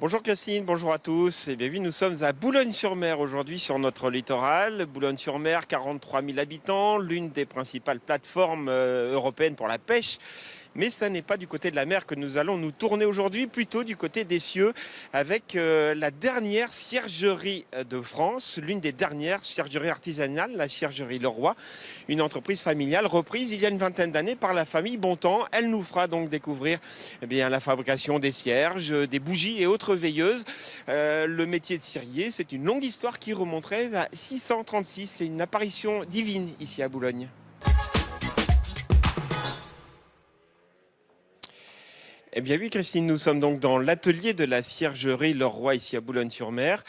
Bonjour Christine, bonjour à tous. Eh bien oui, nous sommes à Boulogne-sur-Mer aujourd'hui sur notre littoral. Boulogne-sur-Mer, 43 000 habitants, l'une des principales plateformes européennes pour la pêche. Mais ça n'est pas du côté de la mer que nous allons nous tourner aujourd'hui, plutôt du côté des cieux, avec la dernière ciergerie de France, l'une des dernières ciergeries artisanales, la ciergerie Leroy, une entreprise familiale reprise il y a une vingtaine d'années par la famille Bontemps. Elle nous fera donc découvrir la fabrication des cierges, des bougies et autres veilleuses. Le métier de cirier, c'est une longue histoire qui remonterait à 636. C'est une apparition divine ici à Boulogne. Eh bien oui, Christine, nous sommes donc dans l'atelier de la ciergerie Leroy ici à Boulogne-sur-Mer.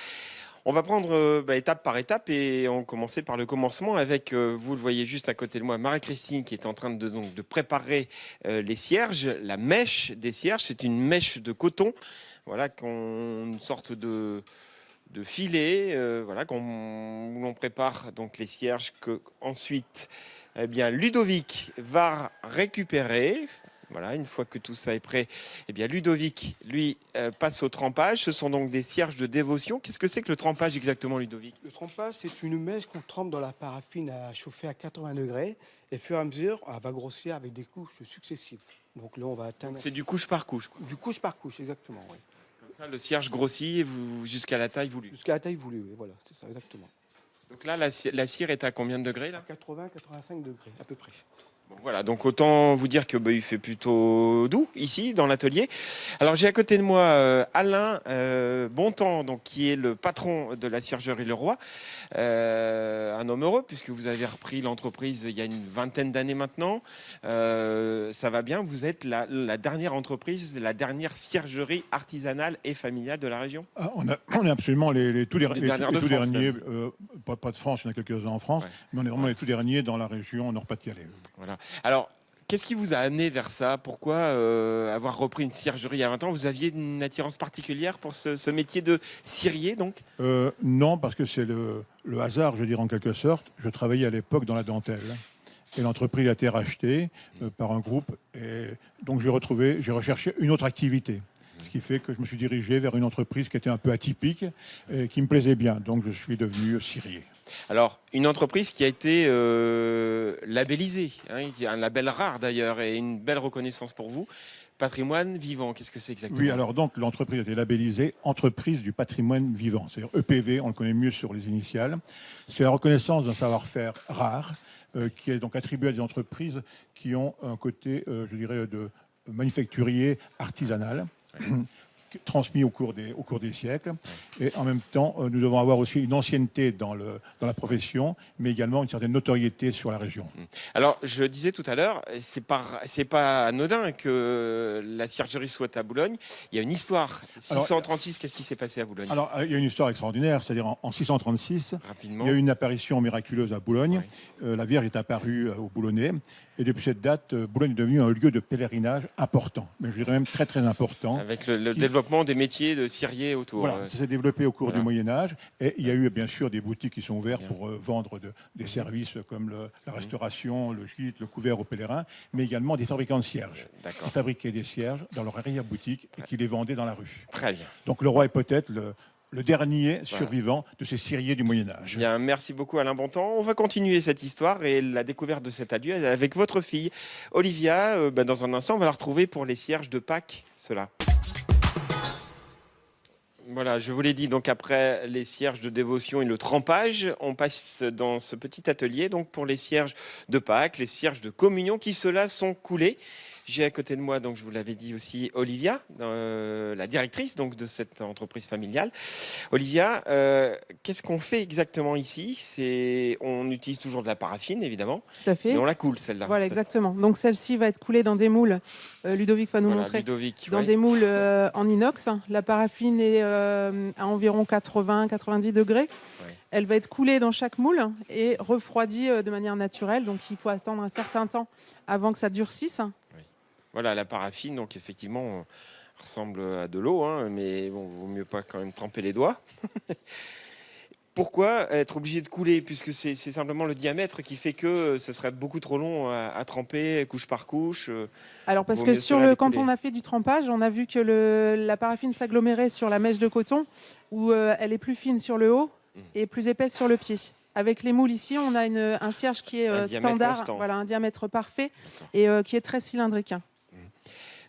On va prendre étape par étape et on commencer par le commencement avec, vous le voyez juste à côté de moi, Marie-Christine qui est en train de préparer les cierges, la mèche des cierges. C'est une mèche de coton, voilà, une sorte de filet, voilà, où l'on prépare donc les cierges que ensuite, Ludovic va récupérer. Voilà, une fois que tout ça est prêt, Ludovic, lui, passe au trempage. Ce sont donc des cierges de dévotion. Qu'est-ce que c'est que le trempage exactement, Ludovic? Le trempage, c'est une mèche qu'on trempe dans la paraffine à chauffer à 80 degrés. Et au fur et à mesure, elle va grossir avec des couches successives. Donc là, on va atteindre... C'est du couche par couche, quoi. Du couche par couche, exactement, oui. Comme ça, le cierge grossit jusqu'à la taille voulue. Jusqu'à la taille voulue, oui, voilà, c'est ça, exactement. Donc là, la cire est à combien de degrés là? 80-85 degrés, à peu près. Bon, voilà, donc autant vous dire que il fait plutôt doux ici dans l'atelier. Alors j'ai à côté de moi Alain Bontemps, donc qui est le patron de la ciergerie Leroy, un homme heureux puisque vous avez repris l'entreprise il y a une vingtaine d'années maintenant. Ça va bien, vous êtes la dernière entreprise, la dernière ciergerie artisanale et familiale de la région. On est absolument les tout derniers, pas de France, il y en a quelques-uns en France, Ouais. mais on est vraiment les tout derniers dans la région Nord-Pas-de-Calais. Voilà. Alors, qu'est-ce qui vous a amené vers ça? Pourquoi avoir repris une ciergerie il y a 20 ans? Vous aviez une attirance particulière pour ce métier de cirier, donc? Non, parce que c'est le hasard, je dirais en quelque sorte. Je travaillais à l'époque dans la dentelle. Et l'entreprise a été rachetée par un groupe. Et donc j'ai recherché une autre activité. Ce qui fait que je me suis dirigé vers une entreprise qui était un peu atypique et qui me plaisait bien. Donc je suis devenu cirier. Alors, une entreprise qui a été labellisée, qui a un label rare d'ailleurs et une belle reconnaissance pour vous. Patrimoine vivant, qu'est-ce que c'est exactement? Oui, alors donc l'entreprise a été labellisée Entreprise du patrimoine vivant, c'est-à-dire EPV, on le connaît mieux sur les initiales. C'est la reconnaissance d'un savoir-faire rare qui est donc attribué à des entreprises qui ont un côté, je dirais, de manufacturier artisanal. Transmis au cours des siècles. Et en même temps, nous devons avoir aussi une ancienneté dans la profession, mais également une certaine notoriété sur la région. Alors, je disais tout à l'heure, c'est pas anodin que la ciergerie soit à Boulogne. Il y a une histoire. 636, qu'est-ce qui s'est passé à Boulogne? Alors, il y a une histoire extraordinaire, c'est-à-dire en 636, rapidement, il y a eu une apparition miraculeuse à Boulogne. Oui. La Vierge est apparue aux Boulonnais. Et depuis cette date, Boulogne est devenu un lieu de pèlerinage important, mais je dirais même très très important. Avec le développement des métiers de cirier autour. Voilà, ça s'est développé au cours Voilà. du Moyen-Âge. Et il y a eu bien sûr des boutiques qui sont ouvertes pour vendre des services comme la restauration, le gîte, le couvert aux pèlerins, mais également des fabricants de cierges qui fabriquaient des cierges dans leur arrière-boutique et qui les vendaient dans la rue. Très bien. Donc le roi est peut-être le dernier survivant de ces ciriers du Moyen-Âge. Bien, merci beaucoup Alain Bontemps. On va continuer cette histoire et la découverte de cet adieu avec votre fille Olivia. Dans un instant, on va la retrouver pour les cierges de Pâques, cela. Voilà, je vous l'ai dit, donc après les cierges de dévotion et le trempage, on passe dans ce petit atelier donc pour les cierges de Pâques, les cierges de communion qui ceux-là sont coulés. J'ai à côté de moi, donc je vous l'avais dit aussi, Olivia, la directrice donc de cette entreprise familiale. Olivia, qu'est-ce qu'on fait exactement ici? On utilise toujours de la paraffine, évidemment, Tout à fait. mais on la coule celle-là. Voilà, exactement. Donc celle-ci va être coulée dans des moules. Ludovic va nous montrer. Ludovic, dans des moules en inox. La paraffine est à environ 80-90 degrés. Ouais. Elle va être coulée dans chaque moule et refroidie de manière naturelle. Donc il faut attendre un certain temps avant que ça durcisse. Voilà, la paraffine, donc effectivement, ressemble à de l'eau, mais bon, vaut mieux pas quand même tremper les doigts. Pourquoi être obligé de couler, puisque c'est simplement le diamètre qui fait que ce serait beaucoup trop long à tremper couche par couche. Alors parce Vaut que mieux cela quand découler. on a fait du trempage, on a vu que la paraffine s'agglomérait sur la mèche de coton, où elle est plus fine sur le haut et plus épaisse sur le pied. Avec les moules ici, on a un cierge qui est Un diamètre standard, constant. voilà, un diamètre parfait D'accord. et qui est très cylindrique.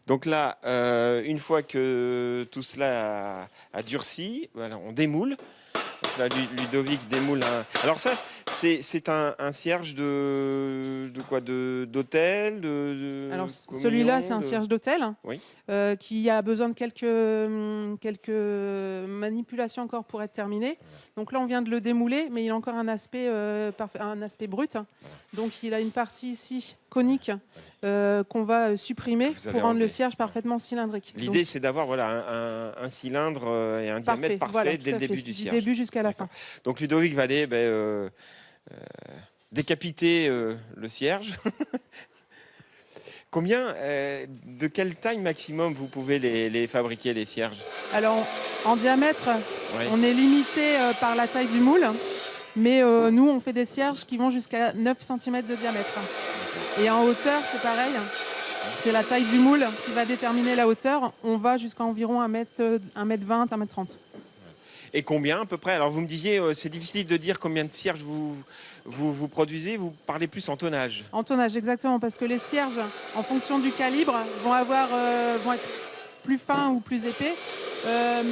Donc là, une fois que tout cela a durci, voilà, on démoule. Donc là, Ludovic démoule un. Alors ça, c'est un cierge de quoi, d'hôtel, Alors communion, celui-là, c'est un cierge d'hôtel Oui. qui a besoin de quelques manipulations encore pour être terminé. Donc là, on vient de le démouler, mais il a encore un aspect brut. Donc il a une partie ici conique qu'on va supprimer Vous avez pour rendre le enlevé. cierge parfaitement cylindrique. L'idée, c'est d'avoir voilà, un cylindre et un diamètre parfait voilà, dès tout le à fait, début du du cierge. début jusqu'à la fin. Donc Ludovic va aller décapiter le cierge. Combien, de quelle taille maximum vous pouvez les fabriquer, les cierges? Alors en diamètre, Oui. on est limité par la taille du moule, mais nous, on fait des cierges qui vont jusqu'à 9 cm de diamètre. Et en hauteur, c'est pareil. C'est la taille du moule qui va déterminer la hauteur. On va jusqu'à environ 1m20, 1m30. Et combien à peu près? Alors vous me disiez, c'est difficile de dire combien de cierges vous produisez, vous parlez plus en tonnage. En tonnage, exactement, parce que les cierges, en fonction du calibre, vont être plus fins ou plus épais. Ça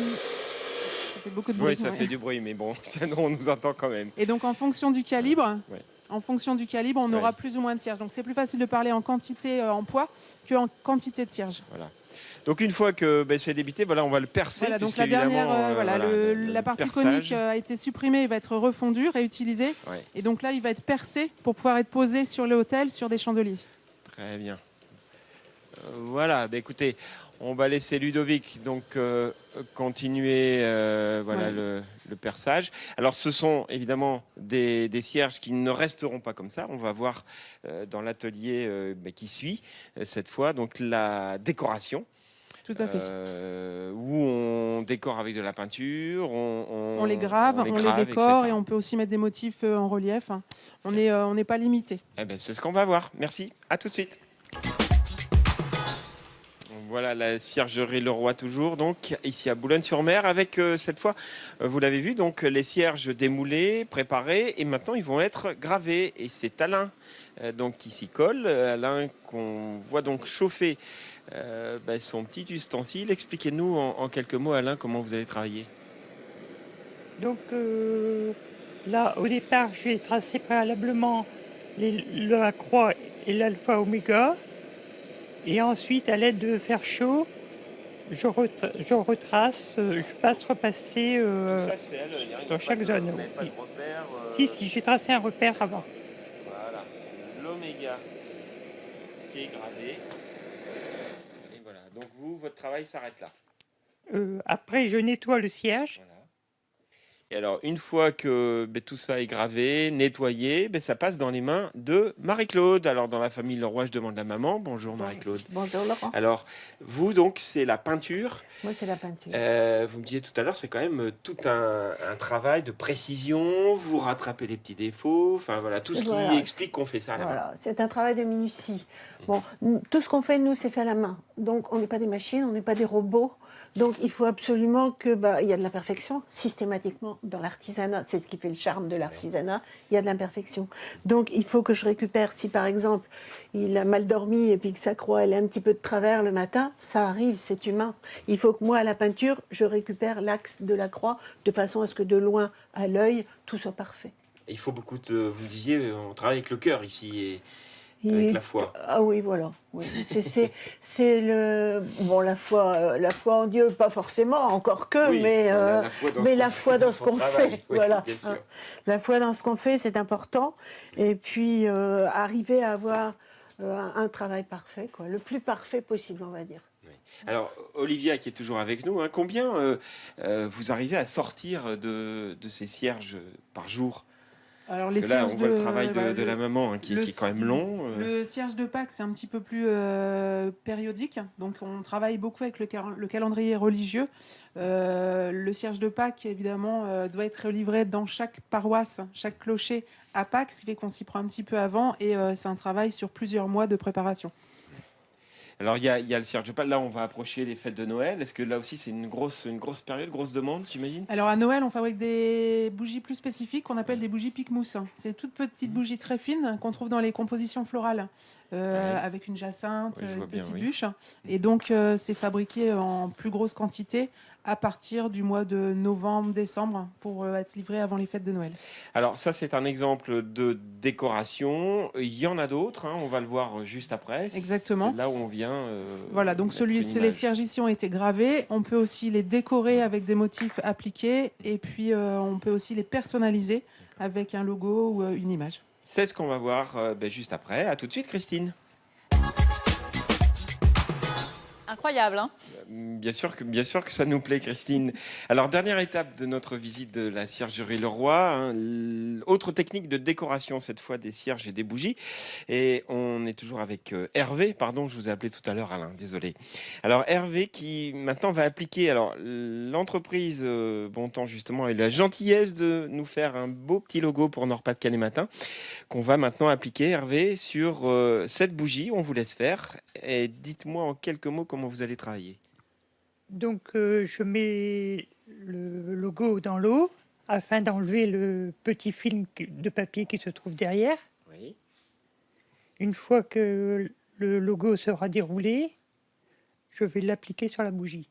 fait beaucoup de bruit. Oui, ça fait du bruit, mais bon, on nous entend quand même. Et donc en fonction du calibre, Ouais. on aura plus ou moins de cierges. Donc c'est plus facile de parler en quantité en poids qu'en quantité de cierges. Voilà. Donc une fois que c'est débité, voilà, on va le percer. Voilà, donc puisque la dernière, évidemment, la partie perçage. conique a été supprimée et va être refondue, réutilisée. Ouais. Et donc là, il va être percé pour pouvoir être posé sur le hôtel, sur des chandeliers. Très bien. Voilà, écoutez, on va laisser Ludovic donc continuer Ouais. le perçage. Alors ce sont évidemment des cierges qui ne resteront pas comme ça. On va voir dans l'atelier qui suit cette fois donc la décoration. Tout à fait. Où on décore avec de la peinture, On les grave, on les décore etc. et on peut aussi mettre des motifs en relief. On n'est pas limité. Eh ben, c'est ce qu'on va voir. Merci. À tout de suite. Voilà la ciergerie Leroy toujours, donc ici à Boulogne-sur-Mer, avec cette fois, vous l'avez vu, donc les cierges démoulés, préparés, et maintenant ils vont être gravés. Et c'est Alain donc qui s'y colle, Alain qu'on voit donc chauffer son petit ustensile. Expliquez-nous en quelques mots, Alain, comment vous allez travailler. Donc là, au départ, j'ai tracé préalablement la croix et l'alpha oméga. Et ensuite, à l'aide de fer chaud, je retrace, je passe repasser Tout ça se fait à l'œil, hein. Il y a dans pas chaque zone. vous n'avez pas de repère, Si, j'ai tracé un repère avant. Voilà, l'oméga qui est gravé. Et voilà, donc votre travail s'arrête là. Après, je nettoie le cierge. Voilà. Et alors, une fois que tout ça est gravé, nettoyé, ça passe dans les mains de Marie-Claude. Alors, dans la famille Leroy, je demande la maman. Bonjour Marie-Claude. Bonjour Laurent. Alors, vous, donc, c'est la peinture. Moi, c'est la peinture. Vous me disiez tout à l'heure, c'est quand même tout un travail de précision. Vous rattrapez les petits défauts. Enfin, voilà, tout ce qui Voilà. explique qu'on fait ça à la main. Voilà, c'est un travail de minutie. Bon, tout ce qu'on fait, nous, c'est fait à la main. Donc, on n'est pas des machines, on n'est pas des robots. Donc, il faut absolument que, il y a de l'imperfection, systématiquement, dans l'artisanat. C'est ce qui fait le charme de l'artisanat. Il y a de l'imperfection. Donc, il faut que je récupère, si par exemple, il a mal dormi et puis que sa croix, elle est un petit peu de travers le matin, ça arrive, c'est humain. Il faut que moi, à la peinture, je récupère l'axe de la croix de façon à ce que de loin, à l'œil, tout soit parfait. Il faut beaucoup de... Vous me disiez, on travaille avec le cœur ici et avec la foi. Ah oui, voilà. Oui. C'est la foi en Dieu, pas forcément, encore que, Oui, mais la foi dans ce qu'on fait, fait. oui, Voilà. bien sûr. La foi dans ce qu'on fait, c'est important. Et puis, arriver à avoir un travail parfait, quoi. Le plus parfait possible, on va dire. Alors, Olivia, qui est toujours avec nous, hein, combien vous arrivez à sortir de ces cierges par jour? Alors les Parce que là, cierges on voit le de, travail voilà, de la maman, hein, qui est quand même long. Le cierge de Pâques, c'est un petit peu plus périodique. Donc, on travaille beaucoup avec le calendrier religieux. Le cierge de Pâques, évidemment, doit être livré dans chaque paroisse, chaque clocher à Pâques, ce qui fait qu'on s'y prend un petit peu avant. Et c'est un travail sur plusieurs mois de préparation. Alors, il y a le cierge de Pâques. Là, on va approcher les fêtes de Noël. Est-ce que là aussi, c'est une grosse période, grosse demande, j'imagine? Alors, à Noël, on fabrique des bougies plus spécifiques qu'on appelle des bougies pique-mousse. C'est toutes petites bougies très fines qu'on trouve dans les compositions florales, avec une jacinthe, Ouais, je vois une bien, petite oui. bûche. Et donc, c'est fabriqué en plus grosse quantité à partir du mois de novembre, décembre, pour être livré avant les fêtes de Noël. Alors, ça, c'est un exemple de décoration. Il y en a d'autres, hein, on va le voir juste après. Exactement. C'est là où on vient. Voilà, donc mettre une les image. cierges ici ont été gravés. On peut aussi les décorer avec des motifs appliqués. Et puis, on peut aussi les personnaliser avec un logo ou une image. C'est ce qu'on va voir juste après. À tout de suite, Christine. Incroyable, hein? Bien sûr que ça nous plaît, Christine. Alors, dernière étape de notre visite de la ciergerie Leroy, hein, autre technique de décoration, cette fois des cierges et des bougies. Et on est toujours avec Hervé, pardon, je vous ai appelé tout à l'heure Alain, désolé. Alors, Hervé qui maintenant va appliquer, alors l'entreprise Bontemps justement a eu la gentillesse de nous faire un beau petit logo pour Nord-Pas-de-Calais Matin, qu'on va maintenant appliquer, Hervé, sur cette bougie. On vous laisse faire. Et dites-moi en quelques mots comment vous allez travailler. Donc, je mets le logo dans l'eau afin d'enlever le petit film de papier qui se trouve derrière. Oui. Une fois que le logo sera déroulé, je vais l'appliquer sur la bougie.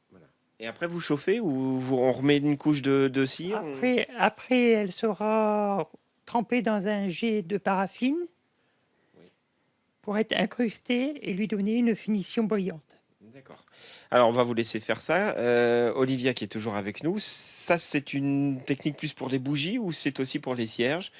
Et après, vous chauffez ou on remet une couche de cire? Après, elle sera trempée dans un jet de paraffine pour être incrustée et lui donner une finition brillante. D'accord. Alors, on va vous laisser faire ça. Olivia, qui est toujours avec nous, ça, c'est une technique plus pour les bougies ou c'est aussi pour les cierges?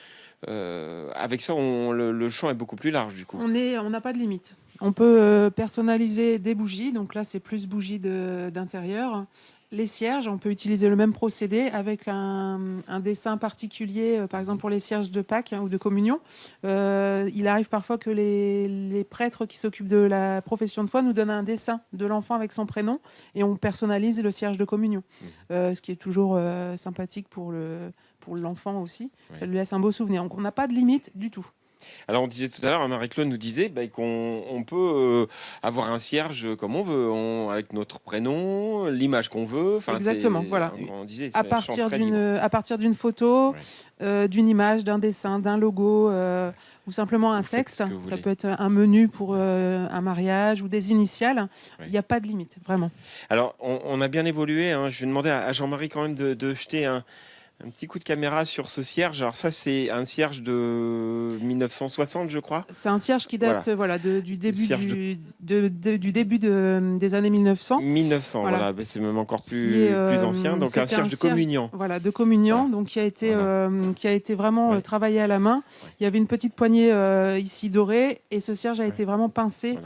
Avec ça, le champ est beaucoup plus large, du coup. On n'a pas de limite. On peut personnaliser des bougies. Donc là, c'est plus bougies d'intérieur. Les cierges, on peut utiliser le même procédé avec un dessin particulier, par exemple pour les cierges de Pâques ou de communion. Il arrive parfois que les prêtres qui s'occupent de la profession de foi nous donnent un dessin de l'enfant avec son prénom et on personnalise le cierge de communion. Ce qui est toujours sympathique pour l'enfant aussi. Ouais. Ça lui laisse un beau souvenir. Donc on n'a pas de limite du tout. Alors, on disait tout à l'heure, Marie-Claude nous disait qu'on peut avoir un cierge comme on veut, avec notre prénom, l'image qu'on veut. Enfin, exactement, voilà. On disait, À partir d'une photo, d'une image, d'un dessin, d'un logo, ou simplement un texte. Ça peut être un menu pour un mariage ou des initiales. Il n'y a pas de limite, vraiment. Alors, on a bien évolué. Hein. Je vais demander à Jean-Marie quand même de jeter un petit coup de caméra sur ce cierge. Alors ça, c'est un cierge de 1960, je crois. C'est un cierge qui date du début du début des années 1900. 1900, voilà. C'est même encore plus ancien. Donc un cierge de communion. Voilà, de communion, donc qui a été vraiment travaillé à la main. Il y avait une petite poignée ici dorée et ce cierge a été vraiment pincé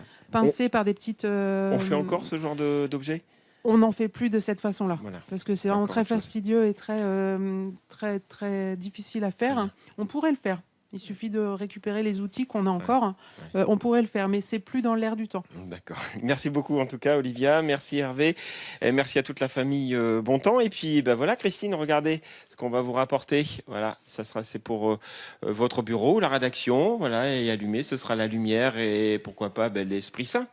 par des petites... On fait encore ce genre d'objet? On n'en fait plus de cette façon-là, parce que c'est vraiment très encore fastidieux et très, très difficile à faire. On pourrait le faire. Il suffit de récupérer les outils qu'on a encore. On pourrait le faire, mais c'est plus dans l'air du temps. D'accord. Merci beaucoup en tout cas, Olivia. Merci Hervé. Et merci à toute la famille Bontemps. Et puis voilà, Christine, regardez ce qu'on va vous rapporter. Voilà, c'est pour votre bureau, la rédaction. Voilà, et allumé, ce sera la lumière et pourquoi pas l'Esprit Saint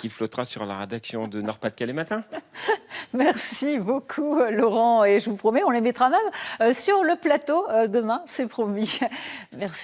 qui flottera sur la rédaction de Nord-Pas-de-Calais Matin. Merci beaucoup, Laurent. Et je vous promets, on les mettra même sur le plateau demain, c'est promis. Merci.